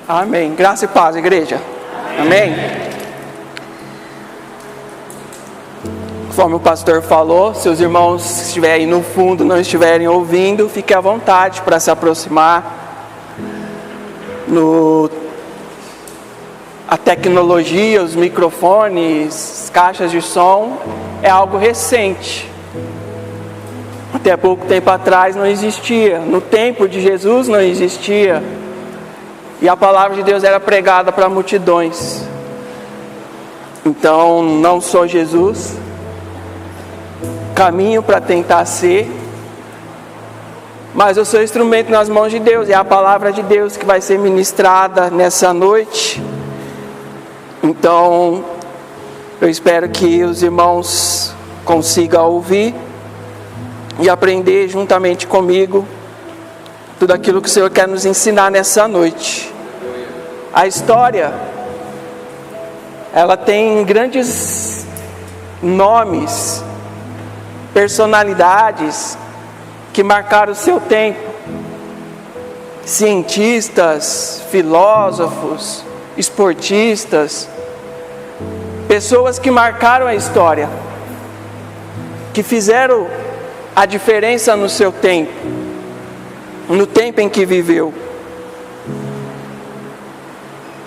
Amém. Graça e paz, igreja. Amém. Conforme o pastor falou, se os irmãos estiverem no fundo, não estiverem ouvindo, fique à vontade para se aproximar. A tecnologia, os microfones, caixas de som, é algo recente. Até pouco tempo atrás não existia. No tempo de Jesus não existia. E a palavra de Deus era pregada para multidões. Então, não sou Jesus, caminho para tentar ser, mas eu sou instrumento nas mãos de Deus. É a palavra de Deus que vai ser ministrada nessa noite. Então, eu espero que os irmãos consigam ouvir e aprender juntamente comigo tudo aquilo que o Senhor quer nos ensinar nessa noite. A história, ela tem grandes nomes, personalidades que marcaram o seu tempo. Cientistas, filósofos, esportistas, pessoas que marcaram a história, que fizeram a diferença no seu tempo, no tempo em que viveu.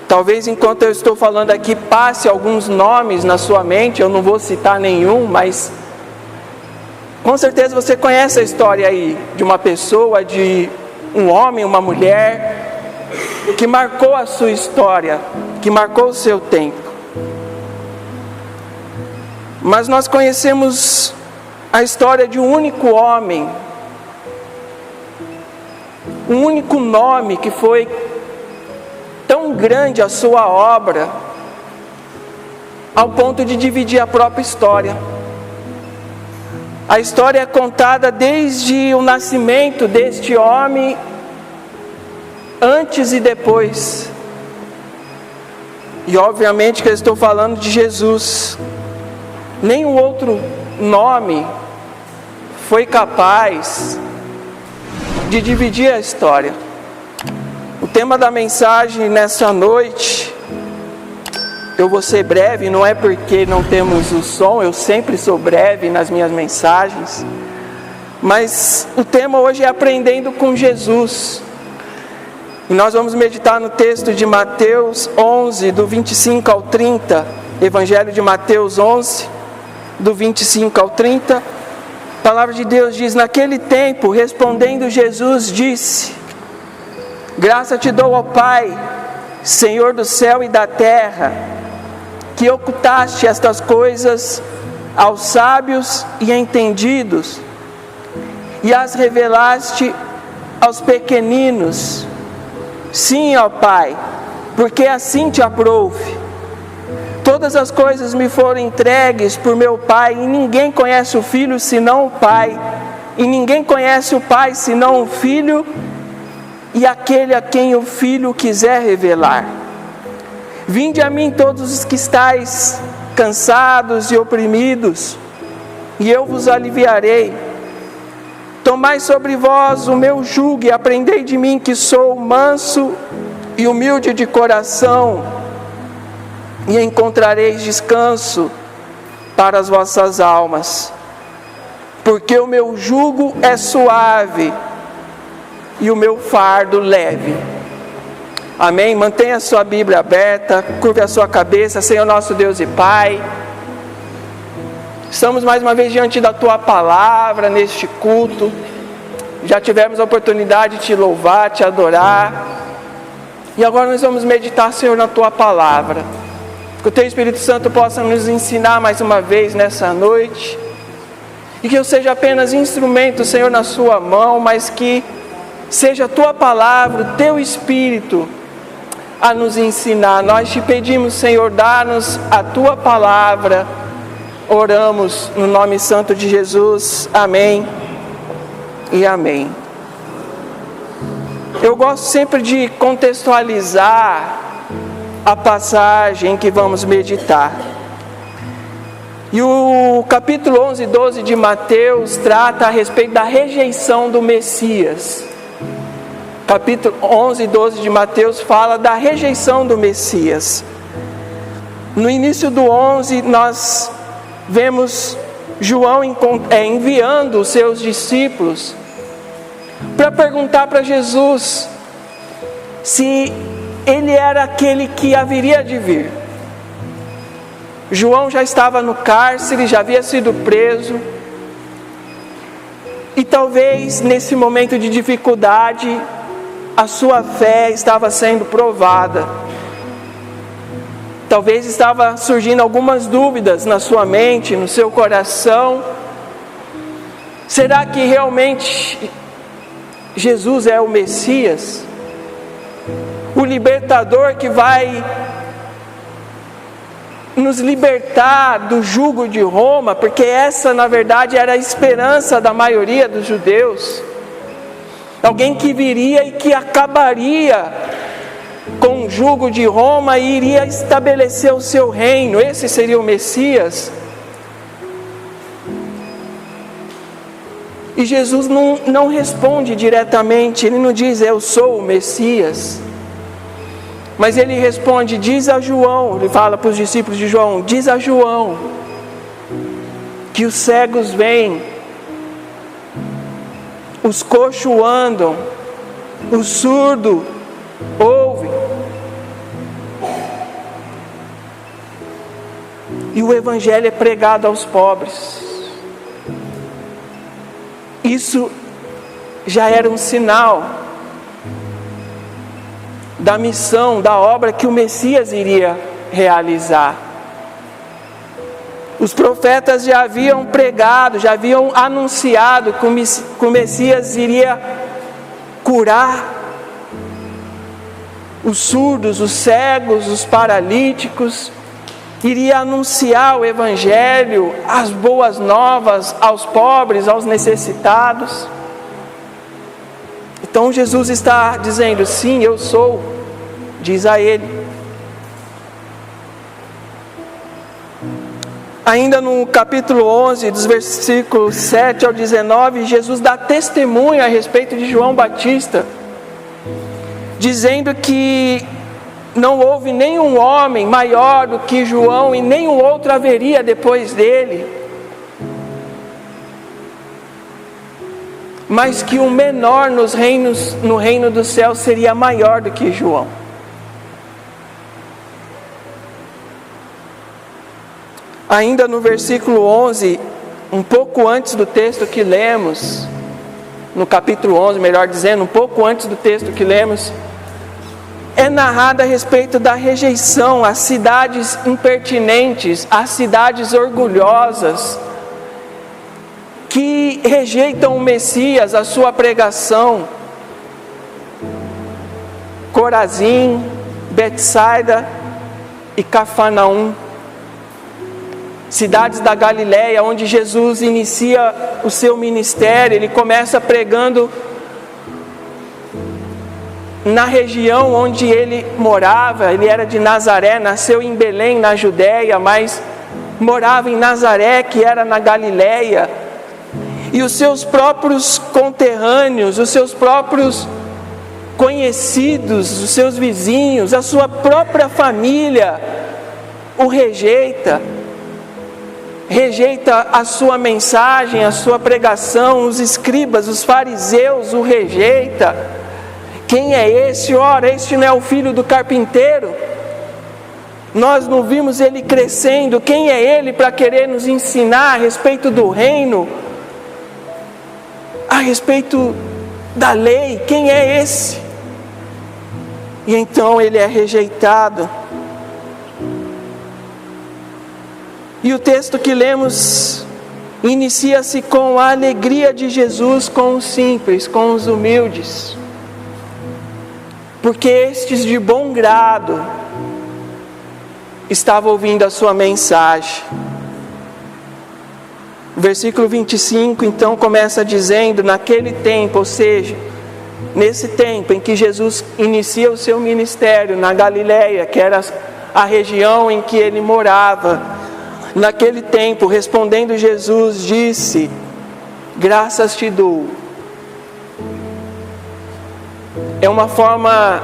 Talvez enquanto eu estou falando aqui passe alguns nomes na sua mente, eu não vou citar nenhum, mas com certeza você conhece a história aí de uma pessoa, de um homem, uma mulher, que marcou a sua história, que marcou o seu tempo. Mas nós conhecemos a história de um único homem, um único nome que foi tão grande a sua obra, ao ponto de dividir a própria história. A história é contada desde o nascimento deste homem, antes e depois. E obviamente que eu estou falando de Jesus. Nenhum outro nome foi capaz de dividir a história. O tema da mensagem nessa noite, eu vou ser breve, não é porque não temos o som, eu sempre sou breve nas minhas mensagens, mas o tema hoje é aprendendo com Jesus. E nós vamos meditar no texto de Mateus 11, do 25 ao 30, Evangelho de Mateus 11, do 25 ao 30, a palavra de Deus diz: naquele tempo, respondendo Jesus, disse: graça te dou, ó Pai, Senhor do céu e da terra, que ocultaste estas coisas aos sábios e entendidos, e as revelaste aos pequeninos. Sim, ó Pai, porque assim te aprouve. Todas as coisas me foram entregues por meu Pai, e ninguém conhece o Filho senão o Pai, e ninguém conhece o Pai senão o Filho, e aquele a quem o Filho quiser revelar. Vinde a mim todos os que estáis cansados e oprimidos, e eu vos aliviarei. Tomai sobre vós o meu jugo e aprendei de mim, que sou manso e humilde de coração, e encontrareis descanso para as vossas almas, porque o meu jugo é suave e o meu fardo leve. Amém? Mantenha a sua Bíblia aberta, curve a sua cabeça. Senhor nosso Deus e Pai, estamos mais uma vez diante da Tua Palavra neste culto. Já tivemos a oportunidade de Te louvar, Te adorar, e agora nós vamos meditar, Senhor, na Tua Palavra. Que o Teu Espírito Santo possa nos ensinar mais uma vez nessa noite, e que eu seja apenas instrumento, Senhor, na Sua mão, mas que seja a Tua Palavra, o Teu Espírito a nos ensinar. Nós Te pedimos, Senhor, dá-nos a Tua Palavra. Oramos no nome santo de Jesus. Amém e amém. Eu gosto sempre de contextualizar a passagem que vamos meditar. E o capítulo 11 e 12 de Mateus trata a respeito da rejeição do Messias. capítulo 11 e 12 de Mateus fala da rejeição do Messias. No início do 11 nós vemos João enviando os seus discípulos para perguntar para Jesus se ele era aquele que haveria de vir. João já estava no cárcere, já havia sido preso, e talvez nesse momento de dificuldade a sua fé estava sendo provada. Talvez estava surgindo algumas dúvidas na sua mente, no seu coração. Será que realmente Jesus é o Messias? O libertador que vai nos libertar do jugo de Roma, porque essa na verdade era a esperança da maioria dos judeus. Alguém que viria e que acabaria com o jugo de Roma e iria estabelecer o seu reino. Esse seria o Messias. E Jesus não responde diretamente, ele não diz eu sou o Messias. Mas ele responde, diz a João, ele fala para os discípulos de João, diz a João que os cegos veem, os coxos andam, os surdos ouvem, e o evangelho é pregado aos pobres. Isso já era um sinal da missão, da obra que o Messias iria realizar. Os profetas já haviam pregado, já haviam anunciado que o Messias iria curar os surdos, os cegos, os paralíticos, iria anunciar o Evangelho, as boas novas aos pobres, aos necessitados. Então Jesus está dizendo, sim, eu sou, diz a ele. Ainda no capítulo 11, dos versículos 7 ao 19, Jesus dá testemunho a respeito de João Batista, dizendo que não houve nenhum homem maior do que João e nenhum outro haveria depois dele, mas que o menor no reino do céu seria maior do que João. Ainda no versículo 11, um pouco antes do texto que lemos, no capítulo 11, melhor dizendo, um pouco antes do texto que lemos, é narrado a respeito da rejeição às cidades impertinentes, às cidades orgulhosas, que rejeitam o Messias, a sua pregação. Corazim, Betsaida e Cafarnaum, cidades da Galileia, onde Jesus inicia o seu ministério. Ele começa pregando na região onde ele morava. Ele era de Nazaré, nasceu em Belém, na Judéia, mas morava em Nazaré, que era na Galileia. E os seus próprios conterrâneos, os seus próprios conhecidos, os seus vizinhos, a sua própria família o rejeita a sua mensagem, a sua pregação. Os escribas, os fariseus o rejeitam. Quem é esse? Ora, este não é o filho do carpinteiro? Nós não vimos ele crescendo? Quem é ele para querer nos ensinar a respeito do reino? A respeito da lei? Quem é esse? E então ele é rejeitado. E o texto que lemos inicia-se com a alegria de Jesus com os simples, com os humildes, porque estes de bom grado estavam ouvindo a sua mensagem. O versículo 25 então começa dizendo, naquele tempo, ou seja, nesse tempo em que Jesus inicia o seu ministério na Galileia, que era a região em que ele morava, naquele tempo, respondendo Jesus, disse: graças te dou, é uma forma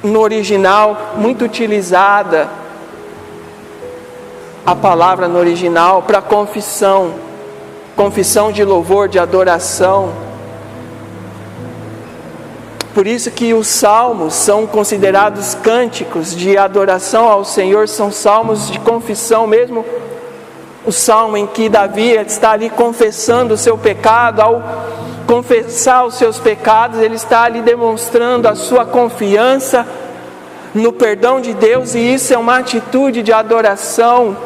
no original muito utilizada, a palavra no original, para confissão de louvor, de adoração. Por isso que os salmos são considerados cânticos de adoração ao Senhor, são salmos de confissão mesmo. O salmo em que Davi está ali confessando o seu pecado, ao confessar os seus pecados, ele está ali demonstrando a sua confiança no perdão de Deus, e isso é uma atitude de adoração.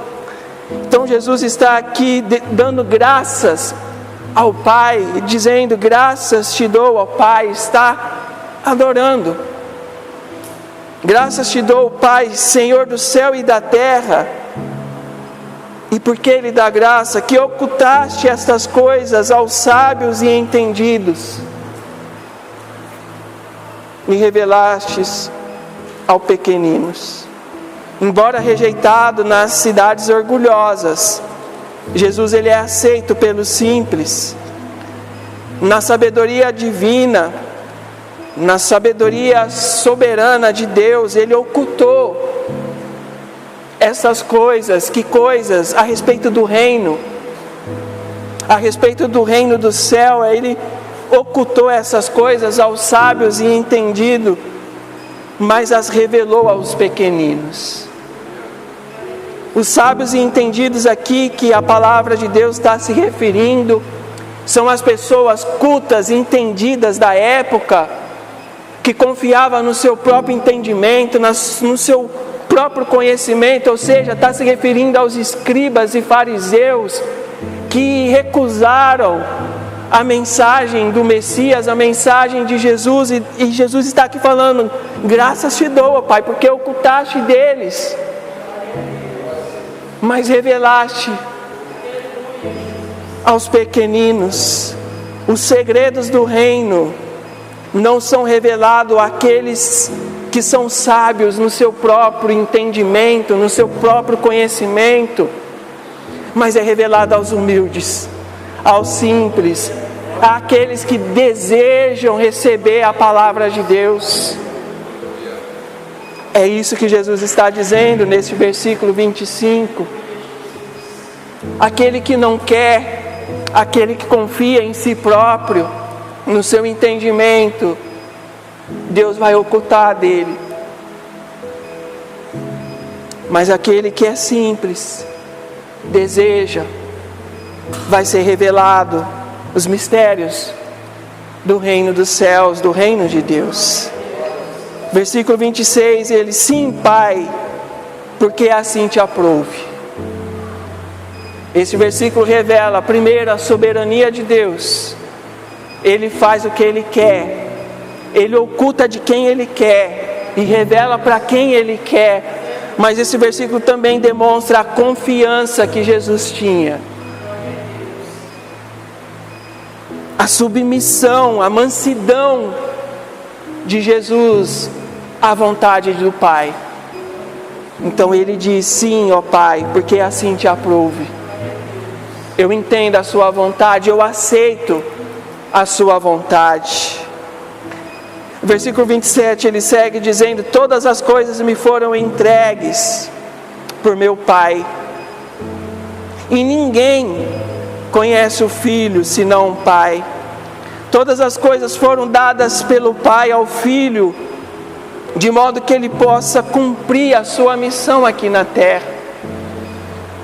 Então Jesus está aqui dando graças ao Pai, dizendo: graças te dou, ó Pai, está adorando. Graças te dou, Pai, Senhor do céu e da terra. E porque Ele dá graça, que ocultaste estas coisas aos sábios e entendidos, e revelastes aos pequeninos. Embora rejeitado nas cidades orgulhosas, Jesus ele é aceito pelos simples. Na sabedoria divina, na sabedoria soberana de Deus, Ele ocultou essas coisas. Que coisas? A respeito do reino do céu, Ele ocultou essas coisas aos sábios e entendidos, mas as revelou aos pequeninos. Os sábios e entendidos aqui que a palavra de Deus está se referindo, são as pessoas cultas e entendidas da época, que confiavam no seu próprio entendimento, no seu próprio conhecimento, ou seja, está se referindo aos escribas e fariseus, que recusaram a mensagem do Messias, a mensagem de Jesus, e Jesus está aqui falando: graças te dou, ó Pai, porque ocultaste deles, mas revelaste aos pequeninos. Os segredos do reino não são revelados àqueles que são sábios no seu próprio entendimento, no seu próprio conhecimento, mas é revelado aos humildes, aos simples, àqueles que desejam receber a palavra de Deus. É isso que Jesus está dizendo nesse versículo 25. Aquele que não quer, aquele que confia em si próprio, no seu entendimento, Deus vai ocultar dele. Mas aquele que é simples, deseja, vai ser revelado os mistérios do reino dos céus, do reino de Deus. Versículo 26, ele: sim, Pai, porque assim te aprouve. Esse versículo revela, primeiro, a soberania de Deus. Ele faz o que Ele quer, Ele oculta de quem Ele quer e revela para quem Ele quer. Mas esse versículo também demonstra a confiança que Jesus tinha, a submissão, a mansidão de Jesus à vontade do Pai. Então ele diz: sim, ó Pai, porque assim te aprouve. Eu entendo a sua vontade, eu aceito a sua vontade. Versículo 27, ele segue dizendo: todas as coisas me foram entregues por meu Pai, e ninguém conhece o Filho senão o Pai. Todas as coisas foram dadas pelo Pai ao Filho, de modo que ele possa cumprir a sua missão aqui na terra.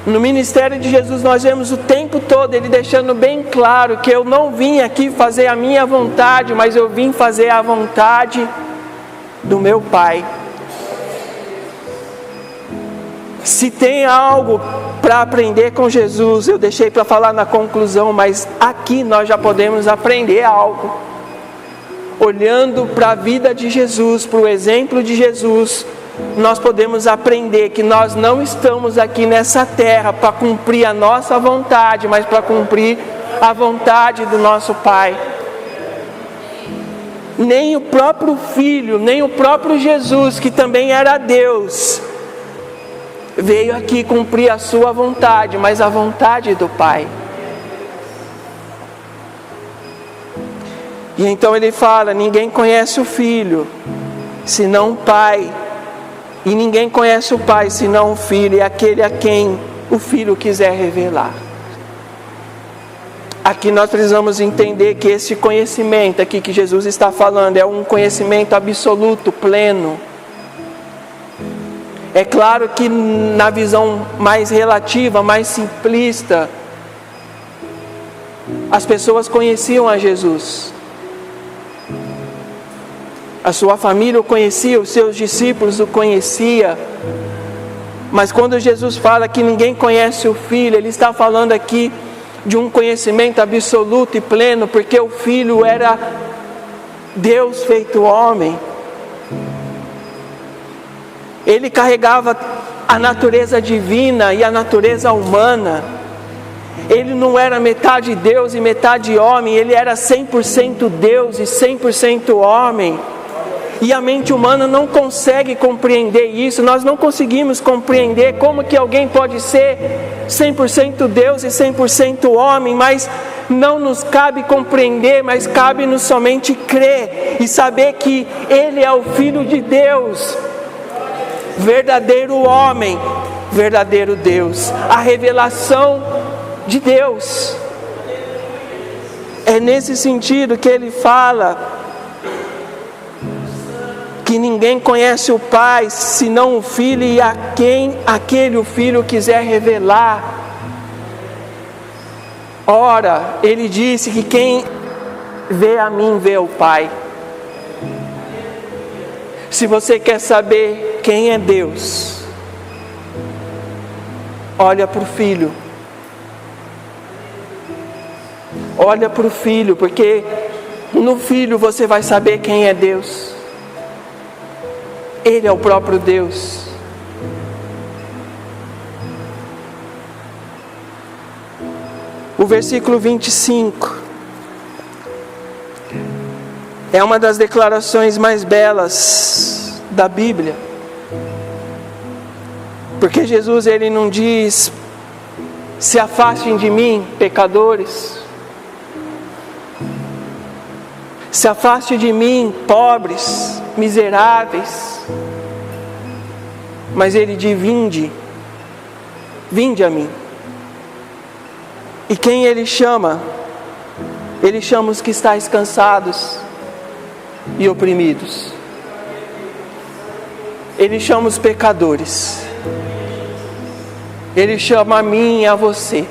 No ministério de Jesus nós vemos o tempo todo ele deixando bem claro que eu não vim aqui fazer a minha vontade, mas eu vim fazer a vontade do meu Pai. Se tem algo para aprender com Jesus, eu deixei para falar na conclusão, mas aqui nós já podemos aprender algo. Olhando para a vida de Jesus, para o exemplo de Jesus, nós podemos aprender que nós não estamos aqui nessa terra para cumprir a nossa vontade, mas para cumprir a vontade do nosso Pai. Nem o próprio Filho, nem o próprio Jesus, que também era Deus, veio aqui cumprir a sua vontade, mas a vontade do Pai. E então ele fala: ninguém conhece o Filho, senão o Pai. E ninguém conhece o Pai, senão o Filho, e aquele a quem o Filho quiser revelar. Aqui nós precisamos entender que esse conhecimento aqui que Jesus está falando é um conhecimento absoluto, pleno. É claro que na visão mais relativa, mais simplista, as pessoas conheciam a Jesus. A sua família o conhecia, os seus discípulos o conheciam. Mas quando Jesus fala que ninguém conhece o Filho, Ele está falando aqui de um conhecimento absoluto e pleno, porque o Filho era Deus feito homem. Ele carregava a natureza divina e a natureza humana. Ele não era metade Deus e metade homem, Ele era 100% Deus e 100% homem. E a mente humana não consegue compreender isso. Nós não conseguimos compreender como que alguém pode ser 100% Deus e 100% homem, mas não nos cabe compreender, mas cabe-nos somente crer e saber que Ele é o Filho de Deus, verdadeiro homem, verdadeiro Deus, a revelação de Deus. É nesse sentido que ele fala que ninguém conhece o Pai, senão o Filho, e a quem aquele o Filho quiser revelar. Ora, ele disse que quem vê a mim, vê o Pai. Se você quer saber quem é Deus, olha para o Filho. Olha para o Filho, porque no Filho você vai saber quem é Deus. Ele é o próprio Deus. O versículo 25 é uma das declarações mais belas da Bíblia. Porque Jesus, ele não diz: se afastem de mim, pecadores. Se afaste de mim, pobres, miseráveis. Mas ele diz: vinde a mim. E quem ele chama? Ele chama os que estáis cansados e oprimidos. Ele chama os pecadores. Ele chama a mim e a você.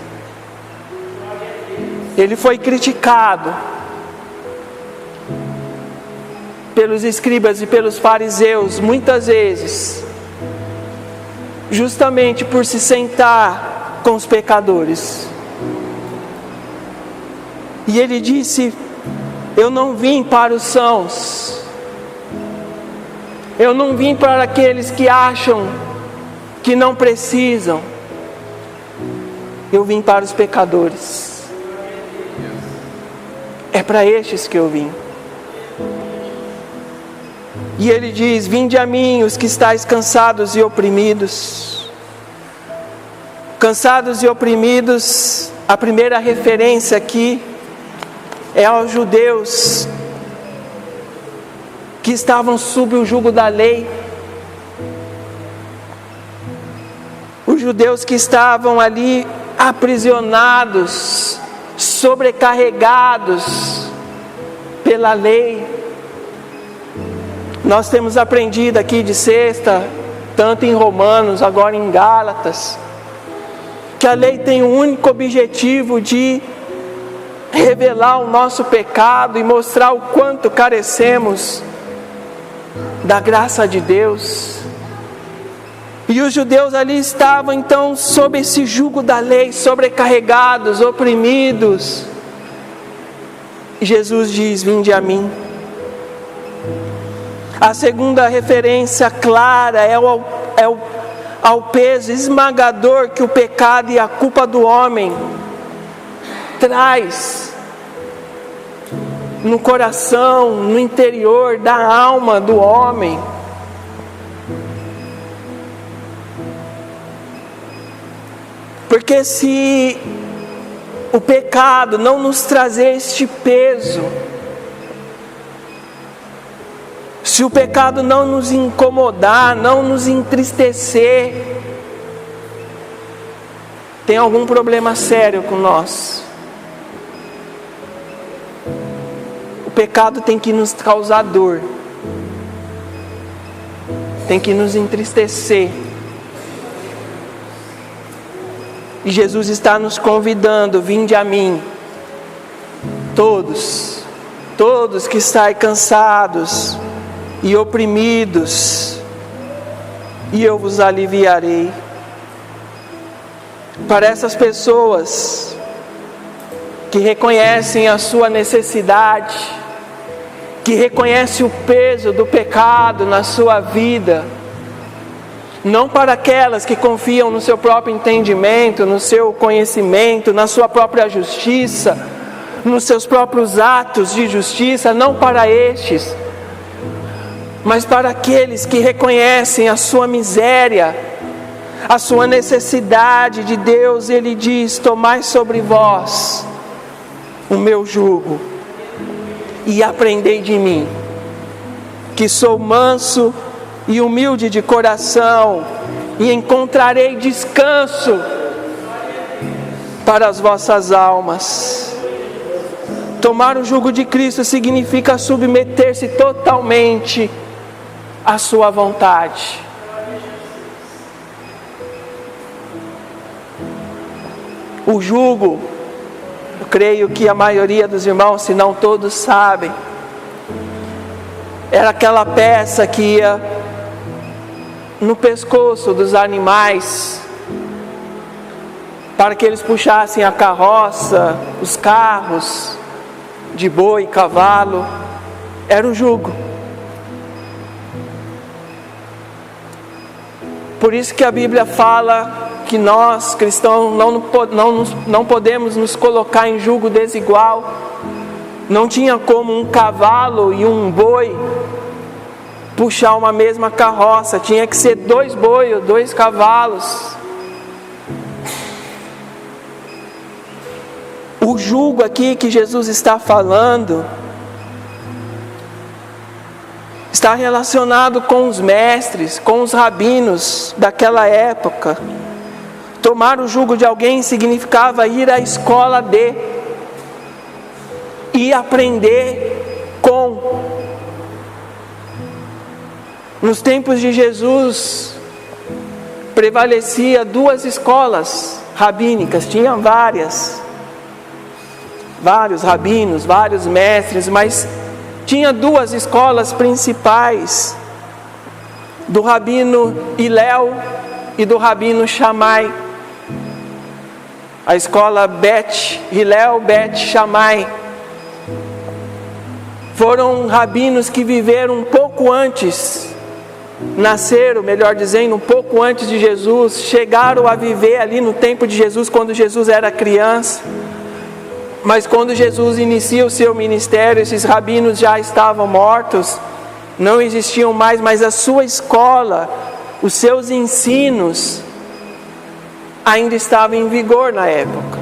Ele foi criticado pelos escribas e pelos fariseus muitas vezes, justamente por se sentar com os pecadores. E ele disse: eu não vim para os sãos, eu não vim para aqueles que acham que não precisam, eu vim para os pecadores. É para estes que eu vim. E ele diz: vinde a mim, os que estáis cansados e oprimidos. Cansados e oprimidos, a primeira referência aqui é aos judeus que estavam sob o jugo da lei. Os judeus que estavam ali aprisionados, sobrecarregados pela lei. Nós temos aprendido aqui de sexta, tanto em Romanos, agora em Gálatas, que a lei tem o único objetivo de revelar o nosso pecado e mostrar o quanto carecemos da graça de Deus. E os judeus ali estavam então sob esse jugo da lei, sobrecarregados, oprimidos. E Jesus diz: vinde a mim. A segunda referência clara é ao peso esmagador que o pecado e a culpa do homem traz no coração, no interior da alma do homem. Porque se o pecado não nos trazer este peso, se o pecado não nos incomodar, não nos entristecer, tem algum problema sério com nós. O pecado tem que nos causar dor, tem que nos entristecer. E Jesus está nos convidando: vinde a mim, todos que estáis cansados e oprimidos, e eu vos aliviarei. Para essas pessoas que reconhecem a sua necessidade, que reconhecem o peso do pecado na sua vida, não para aquelas que confiam no seu próprio entendimento, no seu conhecimento, na sua própria justiça, nos seus próprios atos de justiça, não para estes, mas para aqueles que reconhecem a sua miséria, a sua necessidade de Deus. Ele diz: tomai sobre vós o meu jugo e aprendei de mim, que sou manso e humilde de coração, e encontrarei descanso para as vossas almas. Tomar o jugo de Cristo significa submeter-se totalmente à sua vontade. O jugo, eu creio que a maioria dos irmãos, se não todos, sabem, era aquela peça que ia no pescoço dos animais, para que eles puxassem a carroça, os carros de boi e cavalo. Era o jugo. Por isso que a Bíblia fala que nós, cristãos, não podemos nos colocar em jugo desigual. Não tinha como um cavalo e um boi puxar uma mesma carroça. Tinha que ser 2 bois, 2 cavalos. O jugo aqui que Jesus está falando está relacionado com os mestres, com os rabinos daquela época. Tomar o jugo de alguém significava ir à escola e aprender com. Nos tempos de Jesus, prevalecia 2 escolas rabínicas, tinha vários rabinos, vários mestres, mas tinha 2 escolas principais, do rabino Hillel e do rabino Shammai. A escola Bet Hillel, Bet Shammai, foram rabinos que viveram um pouco antes, nasceram, melhor dizendo, um pouco antes de Jesus, chegaram a viver ali no tempo de Jesus, quando Jesus era criança. Mas quando Jesus inicia o seu ministério, esses rabinos já estavam mortos, não existiam mais, mas a sua escola, os seus ensinos, ainda estavam em vigor na época.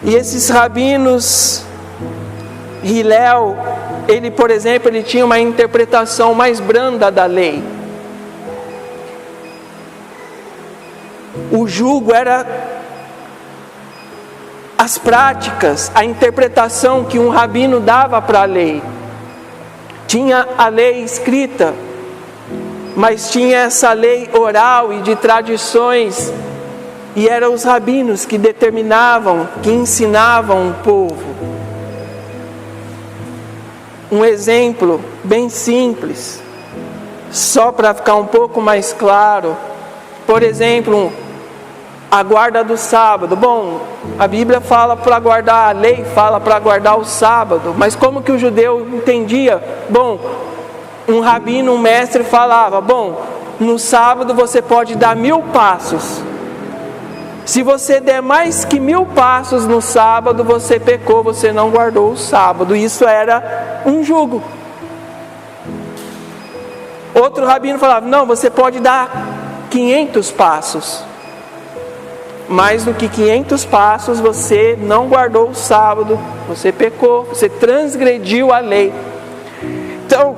E esses rabinos, Hillel, ele, por exemplo, ele tinha uma interpretação mais branda da lei. O jugo era as práticas, a interpretação que um rabino dava para a lei. Tinha a lei escrita, mas tinha essa lei oral e de tradições, e eram os rabinos que determinavam, que ensinavam o povo. Um exemplo bem simples, só para ficar um pouco mais claro. Por exemplo, a guarda do sábado. Bom, a Bíblia fala para guardar, a lei fala para guardar o sábado, mas como que o judeu entendia? Bom, um rabino, um mestre falava: bom, no sábado você pode dar 1000 passos. Se você der mais que 1000 passos no sábado, você pecou, você não guardou o sábado. Isso era um jugo. Outro rabino falava: não, você pode dar 500 passos. mais do que 500 passos, você não guardou o sábado, você pecou, você transgrediu a lei. Então,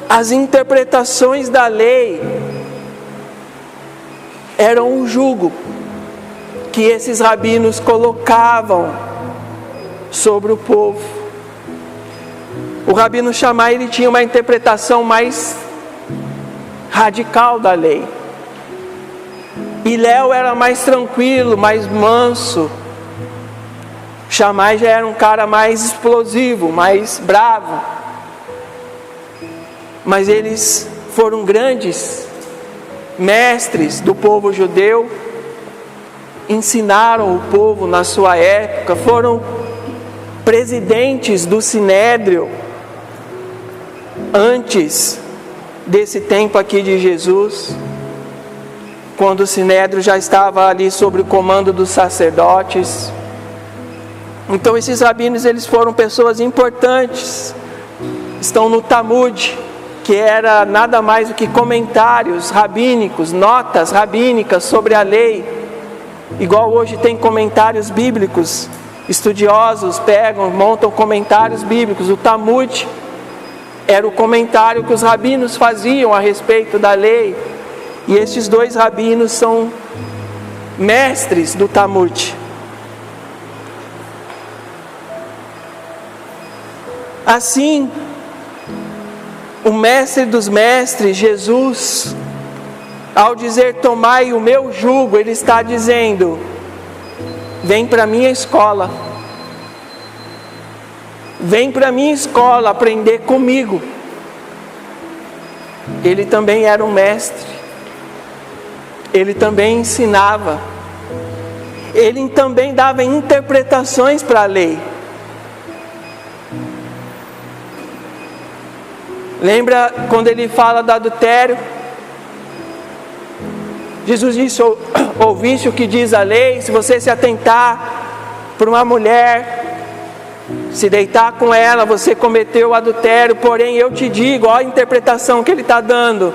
as interpretações da lei eram um jugo que esses rabinos colocavam sobre o povo. O rabino Shammai, ele tinha uma interpretação mais radical da lei. Hillel era mais tranquilo, mais manso. Shammai já era um cara mais explosivo, mais bravo. Mas eles foram grandes mestres do povo judeu, ensinaram o povo na sua época, foram presidentes do Sinédrio antes desse tempo aqui de Jesus, quando o Sinédrio já estava ali sob o comando dos sacerdotes. Então esses rabinos, eles foram pessoas importantes, estão no Talmud, que era nada mais do que comentários rabínicos, notas rabínicas sobre a lei, igual hoje tem comentários bíblicos, estudiosos pegam, montam comentários bíblicos. O Talmud era o comentário que os rabinos faziam a respeito da lei, e estes dois rabinos são mestres do Talmud. Assim, o mestre dos mestres, Jesus, ao dizer tomai o meu jugo, ele está dizendo: vem para a minha escola, vem para a minha escola aprender comigo. Ele também era um mestre, ele também ensinava, ele também dava interpretações para a lei. Lembra quando ele fala do adultério? Jesus disse: ouviste o que diz a lei, se você se atentar por uma mulher, se deitar com ela, você cometeu o adultério. Porém eu te digo, olha a interpretação que ele está dando,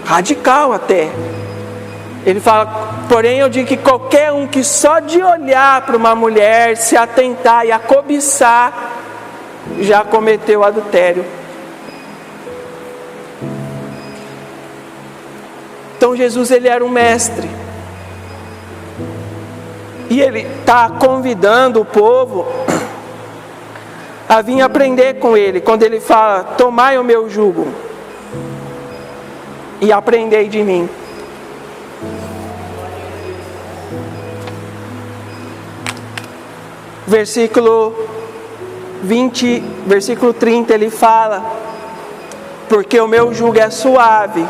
radical até. Ele fala: porém eu digo que qualquer um que só de olhar para uma mulher, se atentar e a cobiçar, já cometeu adultério. Então Jesus, ele era um mestre, e ele está convidando o povo a vir aprender com ele, quando ele fala: tomai o meu jugo e aprendei de mim. Versículo 20, versículo 30, ele fala: porque o meu jugo é suave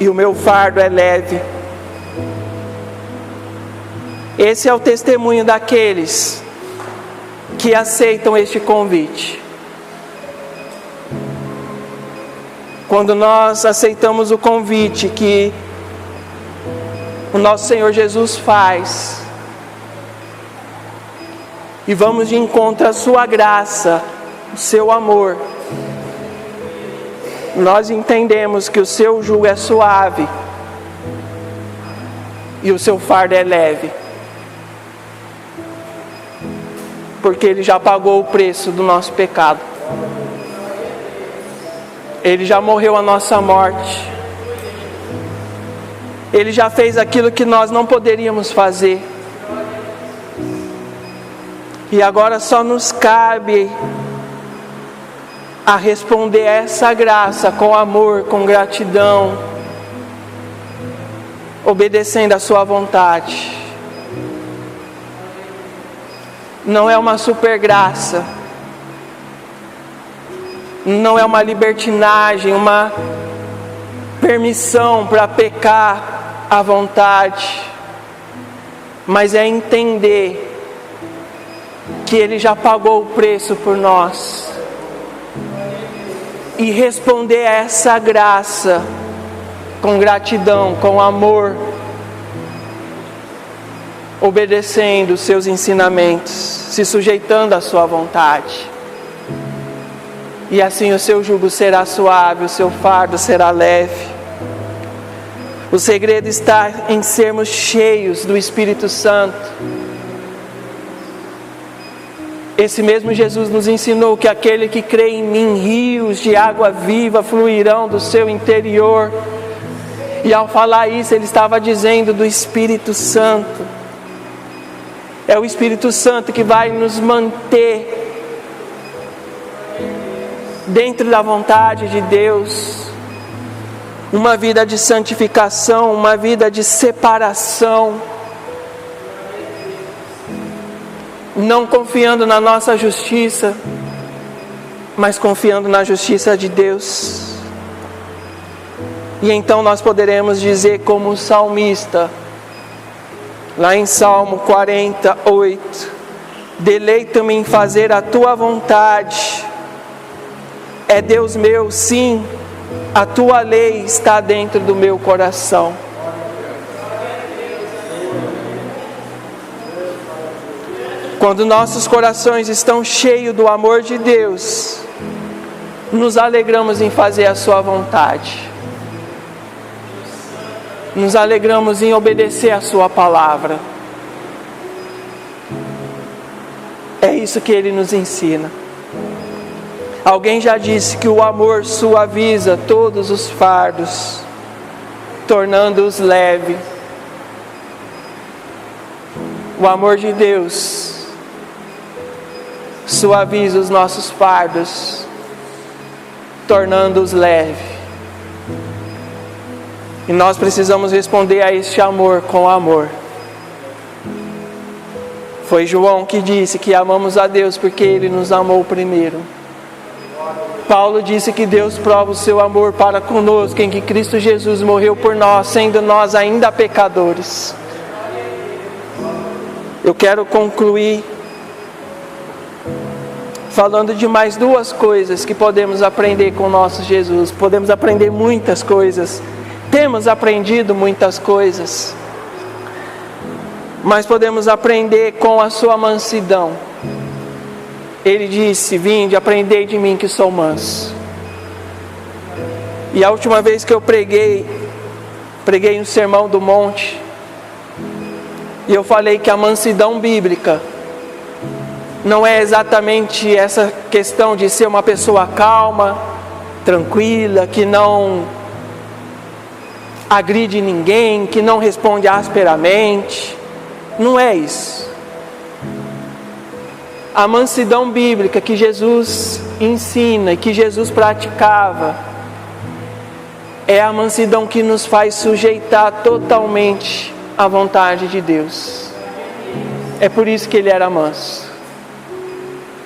e o meu fardo é leve. Esse é o testemunho daqueles que aceitam este convite. Quando nós aceitamos o convite que o nosso Senhor Jesus faz, e vamos de encontro à sua graça, o seu amor, nós entendemos que o seu jugo é suave e o seu fardo é leve, porque ele já pagou o preço do nosso pecado, ele já morreu a nossa morte, ele já fez aquilo que nós não poderíamos fazer, e agora só nos cabe a responder a essa graça com amor, com gratidão, obedecendo a sua vontade. Não é uma super graça, não é uma libertinagem, uma permissão para pecar à vontade, mas é entender que Ele já pagou o preço por nós, e responder a essa graça com gratidão, com amor, obedecendo os seus ensinamentos, se sujeitando à sua vontade. E assim o seu jugo será suave, o seu fardo será leve. O segredo está em sermos cheios do Espírito Santo. Esse mesmo Jesus nos ensinou que aquele que crê em mim, rios de água viva fluirão do seu interior. E ao falar isso, ele estava dizendo do Espírito Santo. É o Espírito Santo que vai nos manter dentro da vontade de Deus. Uma vida de santificação, uma vida de separação. Não confiando na nossa justiça, mas confiando na justiça de Deus. E então nós poderemos dizer como o salmista, lá em Salmo 48, deleito-me em fazer a tua vontade. É Deus meu, sim, a tua lei está dentro do meu coração. Quando nossos corações estão cheios do amor de Deus, nos alegramos em fazer a sua vontade. Nos alegramos em obedecer a sua palavra. É isso que ele nos ensina. Alguém já disse que o amor suaviza todos os fardos, tornando-os leves. O amor de Deus suaviza os nossos fardos, tornando-os leves. E nós precisamos responder a este amor com amor. Foi João que disse que amamos a Deus porque Ele nos amou primeiro. Paulo disse que Deus prova o seu amor para conosco em que Cristo Jesus morreu por nós, sendo nós ainda pecadores. Eu quero concluir falando de mais duas coisas que podemos aprender com o nosso Jesus. Podemos aprender muitas coisas. Temos aprendido muitas coisas. Mas podemos aprender com a sua mansidão. Ele disse: vinde, aprendei de mim que sou manso. E a última vez que eu preguei um sermão do monte, e eu falei que a mansidão bíblica não é exatamente essa questão de ser uma pessoa calma, tranquila, que não agride ninguém, que não responde asperamente. Não é isso. A mansidão bíblica que Jesus ensina e que Jesus praticava é a mansidão que nos faz sujeitar totalmente à vontade de Deus. É por isso que ele era manso.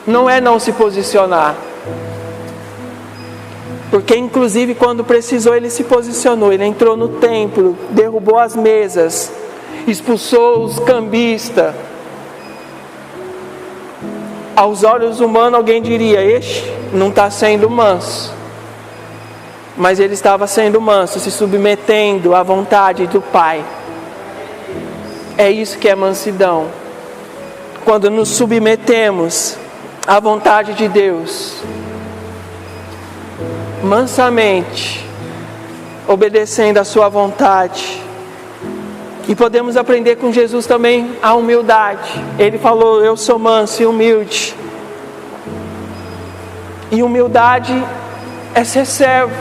Não é não se posicionar. Porque inclusive quando precisou ele se posicionou. Ele entrou no templo, derrubou as mesas, expulsou os cambistas. Aos olhos humanos alguém diria: este não está sendo manso. Mas ele estava sendo manso, se submetendo à vontade do Pai. É isso que é mansidão. Quando nos submetemos à vontade de Deus, mansamente, obedecendo a sua vontade. E podemos aprender com Jesus também a humildade. Ele falou: eu sou manso e humilde. E humildade é ser servo,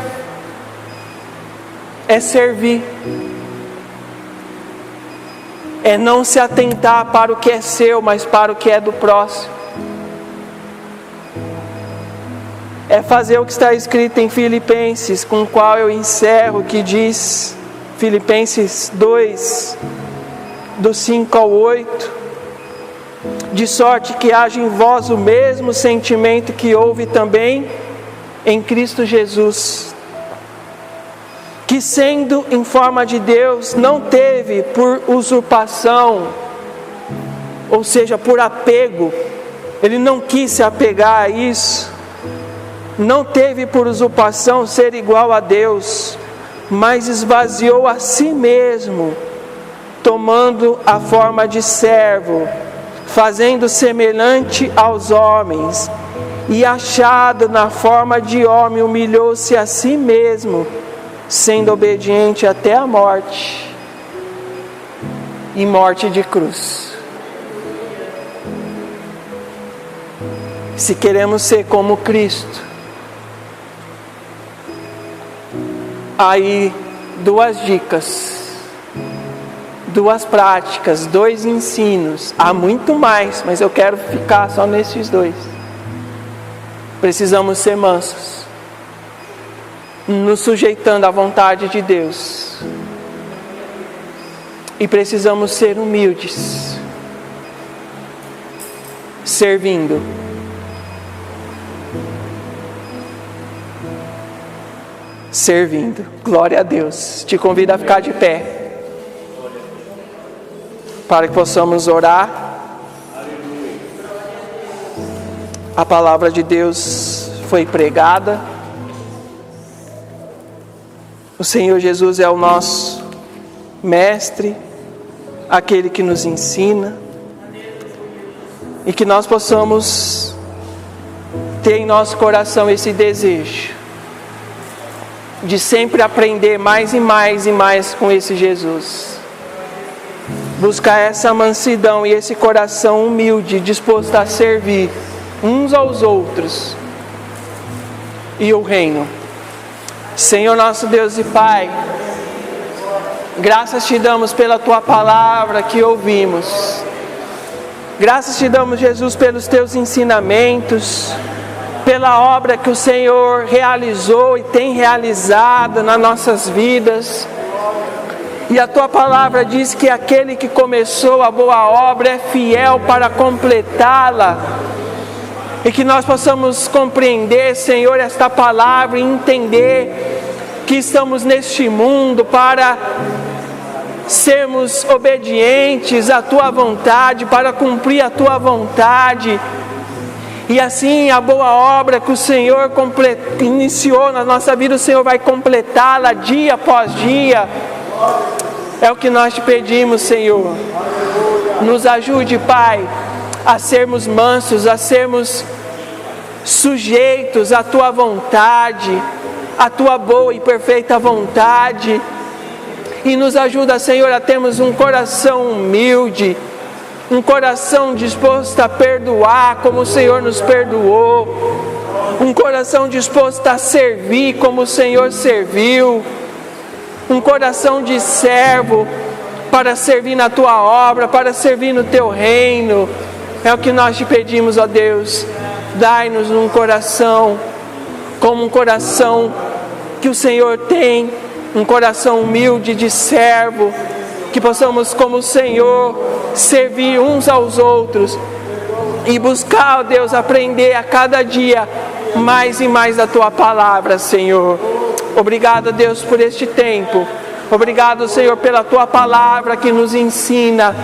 é servir, é não se atentar para o que é seu, mas para o que é do próximo. É fazer o que está escrito em Filipenses, com o qual eu encerro, que diz, Filipenses 2, do 5 ao 8, de sorte que haja em vós o mesmo sentimento que houve também em Cristo Jesus, que sendo em forma de Deus, não teve por usurpação, ou seja, por apego, ele não quis se apegar a isso, não teve por usurpação ser igual a Deus, mas esvaziou a si mesmo, tomando a forma de servo, fazendo semelhante aos homens, e achado na forma de homem, humilhou-se a si mesmo, sendo obediente até a morte, e morte de cruz. Se queremos ser como Cristo, aí duas dicas, duas práticas, dois ensinos. Há muito mais, mas eu quero ficar só nesses dois. Precisamos ser mansos, nos sujeitando à vontade de Deus. E precisamos ser humildes, servindo. Servindo. Glória a Deus. Te convido a ficar de pé, para que possamos orar. A palavra de Deus foi pregada. O Senhor Jesus é o nosso mestre, aquele que nos ensina, e que nós possamos ter em nosso coração esse desejo de sempre aprender mais e mais e mais com esse Jesus. Buscar essa mansidão e esse coração humilde, disposto a servir uns aos outros e o reino. Senhor nosso Deus e Pai, graças te damos pela Tua palavra que ouvimos. Graças te damos, Jesus, pelos Teus ensinamentos, pela obra que o Senhor realizou e tem realizado nas nossas vidas. E a Tua palavra diz que aquele que começou a boa obra é fiel para completá-la. E que nós possamos compreender, Senhor, esta palavra e entender que estamos neste mundo para sermos obedientes à Tua vontade, para cumprir a Tua vontade. E assim a boa obra que o Senhor iniciou na nossa vida, o Senhor vai completá-la dia após dia. É o que nós te pedimos, Senhor. Nos ajude, Pai, a sermos mansos, a sermos sujeitos à Tua vontade, à Tua boa e perfeita vontade. E nos ajuda, Senhor, a termos um coração humilde, um coração disposto a perdoar como o Senhor nos perdoou, um coração disposto a servir como o Senhor serviu, um coração de servo para servir na Tua obra, para servir no Teu reino. É o que nós te pedimos, ó Deus. Dai-nos um coração como um coração que o Senhor tem, um coração humilde de servo, que possamos, como o Senhor, servir uns aos outros e buscar, ó Deus, aprender a cada dia mais e mais da Tua palavra, Senhor. Obrigado, Deus, por este tempo. Obrigado, Senhor, pela Tua palavra que nos ensina,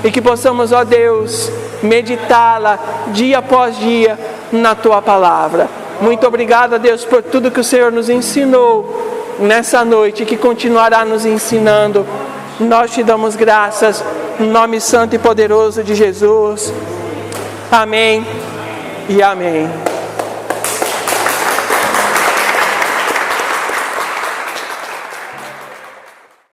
e que possamos, ó Deus, meditá-la dia após dia na Tua palavra. Muito obrigado, Deus, por tudo que o Senhor nos ensinou nessa noite, que continuará nos ensinando. Nós te damos graças, no nome santo e poderoso de Jesus. Amém e amém.